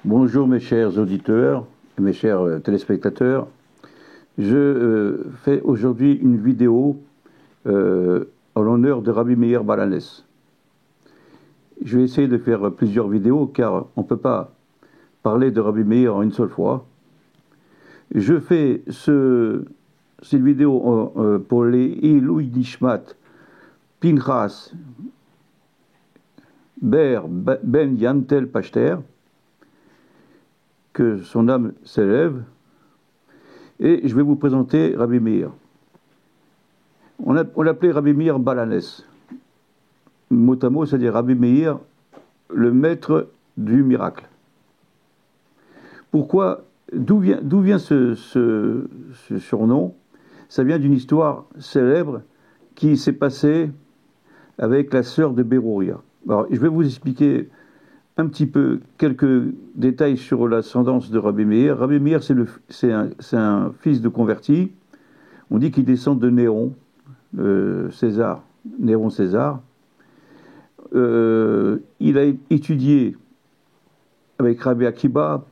Bonjour mes chers auditeurs et mes chers téléspectateurs. Je fais aujourd'hui une vidéo en l'honneur de Rabbi Meir Balanès. Je vais essayer de faire plusieurs vidéos car on ne peut pas parler de Rabbi Meir en une seule fois. Je fais cette vidéo pour les Ilui Nishmat Pinchas Ber Ben Yantel Pachter, que son âme s'élève, et je vais vous présenter Rabbi Meir. On l'appelait Rabbi Meir Balanès. Mot à mot, c'est-à-dire Rabbi Meir, le maître du miracle. Pourquoi? D'où vient ce surnom? Ça vient d'une histoire célèbre qui s'est passée avec la sœur de Berouria. Alors, je vais vous expliquer un petit peu quelques détails sur l'ascendance de Rabbi Meir. Rabbi Meir, c'est un fils de converti. On dit qu'il descend de Néron, Néron César. Il a étudié avec Rabbi Akiba.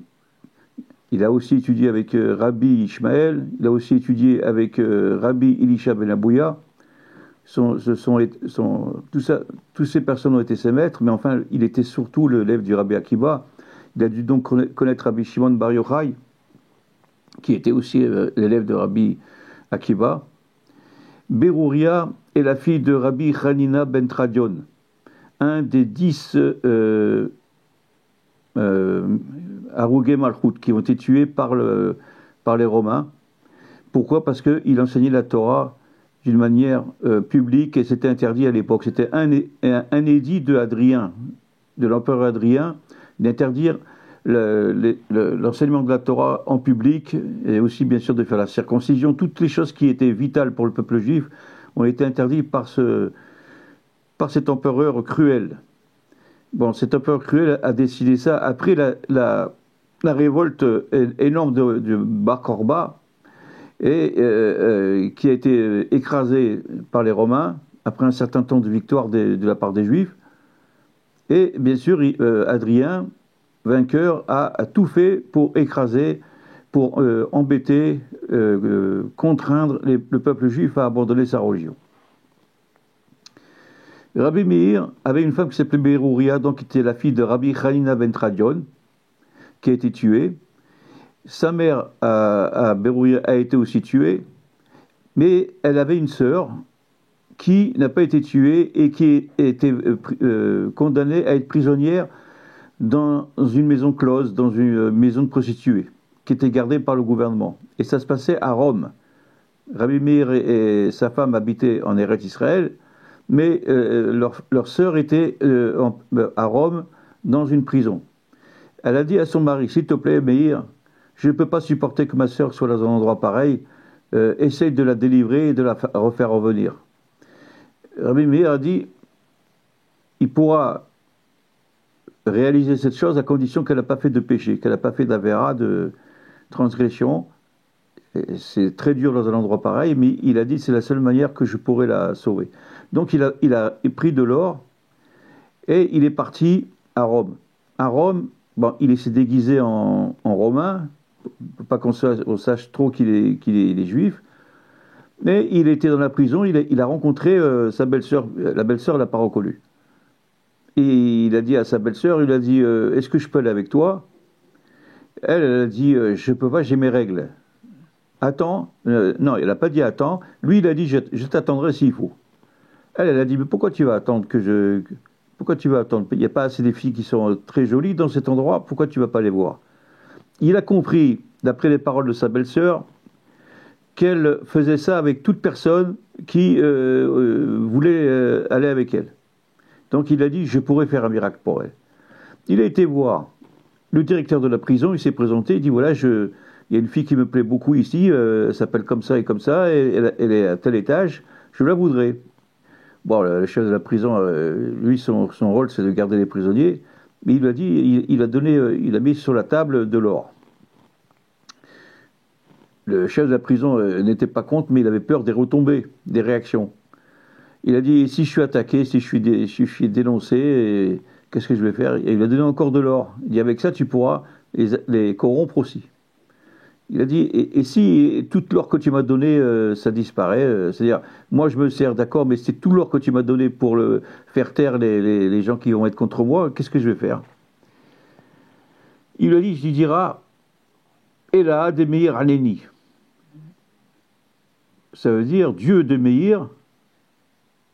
Il a aussi étudié avec Rabbi Ishmael. Il a aussi étudié avec Rabbi Elisha ben Abouya. Toutes ces personnes ont été ses maîtres, mais enfin, il était surtout l'élève du Rabbi Akiba. Il a dû donc connaître Rabbi Shimon Bar Yochai, qui était aussi l'élève de Rabbi Akiba. Berouria est la fille de Rabbi Hanina ben Tradion, un des 10 Harugé Malchut qui ont été tués par les Romains. Pourquoi? Parce qu'il enseignait la Torah d'une manière publique, et c'était interdit à l'époque. C'était un édit de l'empereur Adrien, d'interdire l'enseignement de la Torah en public, et aussi bien sûr de faire la circoncision. Toutes les choses qui étaient vitales pour le peuple juif ont été interdites par cet empereur cruel. Bon, cet empereur cruel a décidé ça après la révolte énorme de Bar Korba, et qui a été écrasé par les Romains après un certain temps de victoire de la part des Juifs. Et bien sûr, Adrien, vainqueur, a tout fait pour écraser, pour embêter, contraindre le peuple juif à abandonner sa religion. Rabbi Meir avait une femme qui s'appelait Berouria, donc qui était la fille de Rabbi Hanina ben Tradion, qui a été tuée. Sa mère à Berouria a été aussi tuée, mais elle avait une sœur qui n'a pas été tuée et qui était condamnée à être prisonnière dans une maison close, dans une maison de prostituées, qui était gardée par le gouvernement. Et ça se passait à Rome. Rabbi Meir et sa femme habitaient en Eretz Israël, mais leur sœur était à Rome dans une prison. Elle a dit à son mari: s'il te plaît, Meir, je ne peux pas supporter que ma sœur soit dans un endroit pareil, essaye de la délivrer et de la refaire revenir. Rabbi Meir a dit: il pourra réaliser cette chose à condition qu'elle n'a pas fait de péché, qu'elle n'a pas fait d'avéra, de transgression. Et c'est très dur dans un endroit pareil, mais il a dit: c'est la seule manière que je pourrais la sauver. Donc il a pris de l'or et il est parti à Rome. À Rome, bon, il s'est déguisé en romain, pour pas qu'on sache trop qu'il est juif. Mais il était dans la prison, il a rencontré sa belle-sœur. La belle-sœur ne l'a pas reconnue. Et il a dit à sa belle-sœur, il a dit: est-ce que je peux aller avec toi? Elle a dit: je peux pas, j'ai mes règles. Attends. Non, il n'a pas dit attends. Lui, il a dit: je t'attendrai s'il faut. Elle a dit: mais pourquoi tu vas attendre pourquoi tu vas attendre? Il n'y a pas assez de filles qui sont très jolies dans cet endroit, pourquoi tu ne vas pas les voir? Il a compris, d'après les paroles de sa belle-sœur, qu'elle faisait ça avec toute personne qui voulait aller avec elle. Donc il a dit: je pourrais faire un miracle pour elle. Il a été voir le directeur de la prison, il s'est présenté, il dit: voilà, il y a une fille qui me plaît beaucoup ici, elle s'appelle comme ça, et elle est à tel étage, je la voudrais. Bon, le chef de la prison, lui, son rôle, c'est de garder les prisonniers, mais il a dit, il a mis sur la table de l'or. Le chef de la prison n'était pas contre, mais il avait peur des retombées, des réactions. Il a dit: si je suis attaqué, si je suis dénoncé, qu'est-ce que je vais faire? Et il a donné encore de l'or. Il dit: avec ça, tu pourras les corrompre aussi. Il a dit, et si toute l'or que tu m'as donné, ça disparaît, c'est-à-dire, moi je me sers, d'accord, mais c'est tout l'or que tu m'as donné pour faire taire les gens qui vont être contre moi, qu'est-ce que je vais faire? Il lui a dit, il dira, Ela de Meir Aneni. Ça veut dire, Dieu de Meir,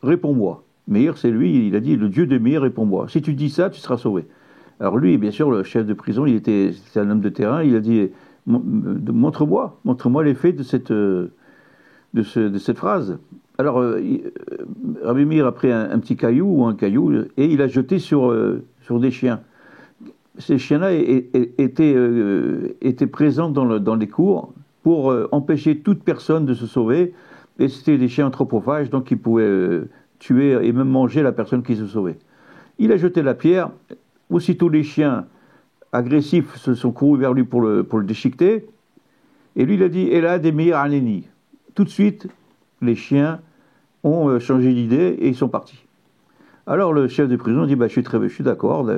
réponds-moi. Meir, c'est lui, il a dit, le Dieu de Meir, réponds-moi. Si tu dis ça, tu seras sauvé. Alors lui, bien sûr, le chef de prison, c'était un homme de terrain, il a dit, montre-moi l'effet de cette phrase. Alors, Rabbi Meir a pris un petit caillou ou un caillou et il a jeté sur des chiens. Ces chiens-là étaient présents dans les cours pour empêcher toute personne de se sauver. Et c'était des chiens anthropophages, donc ils pouvaient tuer et même manger la personne qui se sauvait. Il a jeté la pierre. Aussitôt, les chiens agressifs se sont courus vers lui pour le déchiqueter. Et lui, il a dit, Ela de Meir Aneni. Tout de suite, les chiens ont changé d'idée et ils sont partis. Alors le chef de prison dit, je suis d'accord,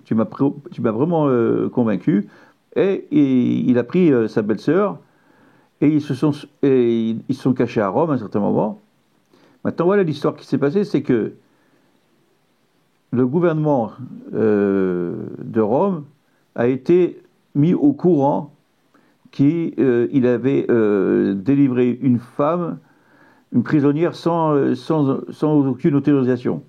tu m'as vraiment convaincu. Et il a pris sa belle-sœur et ils se sont cachés à Rome à un certain moment. Maintenant, voilà l'histoire qui s'est passée, c'est que le gouvernement de Rome a été mis au courant qu'il avait délivré une femme, une prisonnière sans aucune autorisation.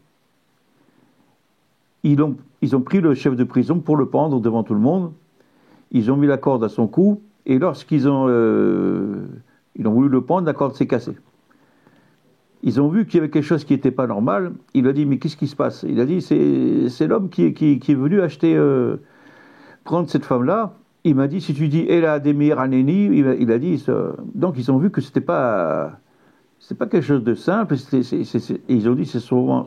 Ils ont pris le chef de prison pour le pendre devant tout le monde. Ils ont mis la corde à son cou et lorsqu'ils ont voulu le pendre, la corde s'est cassée. Ils ont vu qu'il y avait quelque chose qui n'était pas normal. Il a dit, mais qu'est-ce qui se passe? Il a dit, c'est l'homme qui est venu prendre cette femme-là. Il m'a dit, si tu dis Ela de Meir Aneni, il a dit, donc ils ont vu que c'est pas quelque chose de simple. Ils ont dit, c'est sûrement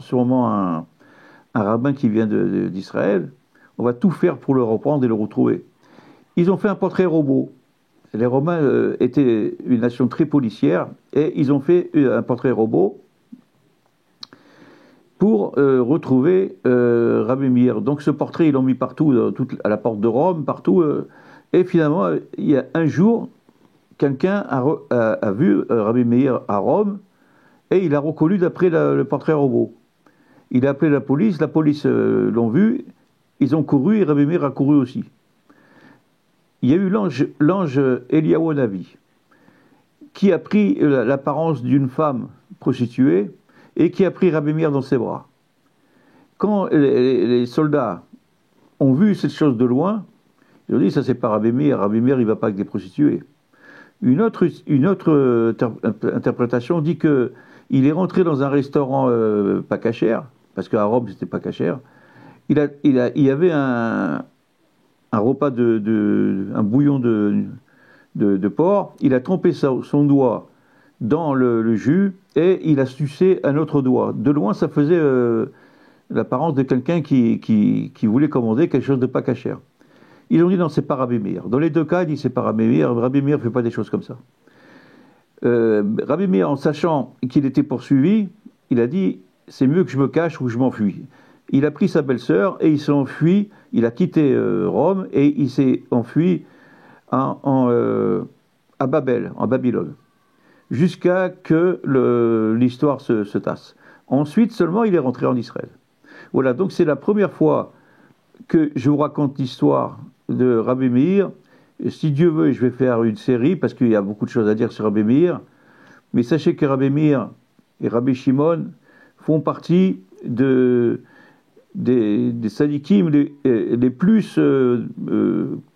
un rabbin qui vient d'Israël. On va tout faire pour le reprendre et le retrouver. Ils ont fait un portrait robot. Les Romains étaient une nation très policière et ils ont fait un portrait robot pour retrouver Rabbi Meir. Donc ce portrait, ils l'ont mis partout, à la porte de Rome, partout. Et finalement, il y a un jour, quelqu'un a vu Rabbi Meir à Rome et il a reconnu d'après le portrait robot. Il a appelé la police l'ont vu, ils ont couru et Rabbi Meir a couru aussi. Il y a eu l'ange Eliyahu Hanavi qui a pris l'apparence d'une femme prostituée et qui a pris Rabbi Meir dans ses bras. Quand les soldats ont vu cette chose de loin, ils ont dit, ça c'est pas Rabbi Meir il ne va pas avec des prostituées. Une autre interprétation dit qu'il est rentré dans un restaurant pas cachère, parce qu'à Rome c'était pas cachère. Il y avait un repas un bouillon de porc, il a trempé son doigt dans le jus et il a sucé un autre doigt. De loin, ça faisait l'apparence de quelqu'un qui voulait commander quelque chose de pas cachère. Ils ont dit non, c'est pas Rabbi Meir. Dans les deux cas, il dit c'est pas Rabbi Meir. Rabbi Meir ne fait pas des choses comme ça. Rabbi Meir, en sachant qu'il était poursuivi, il a dit c'est mieux que je me cache ou que je m'enfuis. Il a pris sa belle-sœur et il s'est enfui. Il a quitté Rome et il s'est enfui à Babel, en Babylone, jusqu'à que l'histoire se tasse. Ensuite seulement, il est rentré en Israël. Voilà, donc c'est la première fois que je vous raconte l'histoire de Rabbi Meir. Si Dieu veut, je vais faire une série, parce qu'il y a beaucoup de choses à dire sur Rabbi Meir. Mais sachez que Rabbi Meir et Rabbi Shimon font partie des sadikim les plus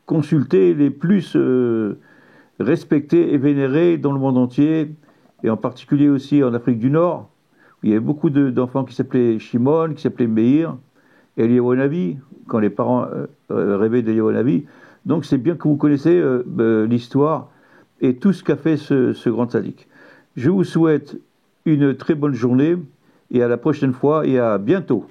consultés, les plus respectés et vénérés dans le monde entier, et en particulier aussi en Afrique du Nord. Il y avait beaucoup d'enfants qui s'appelaient Shimon, qui s'appelaient Meir, et Eliyahu Hanavi, quand les parents rêvaient d'Eliyahu Hanavi. Donc c'est bien que vous connaissez l'histoire et tout ce qu'a fait ce grand tzaddik. Je vous souhaite une très bonne journée et à la prochaine fois et à bientôt.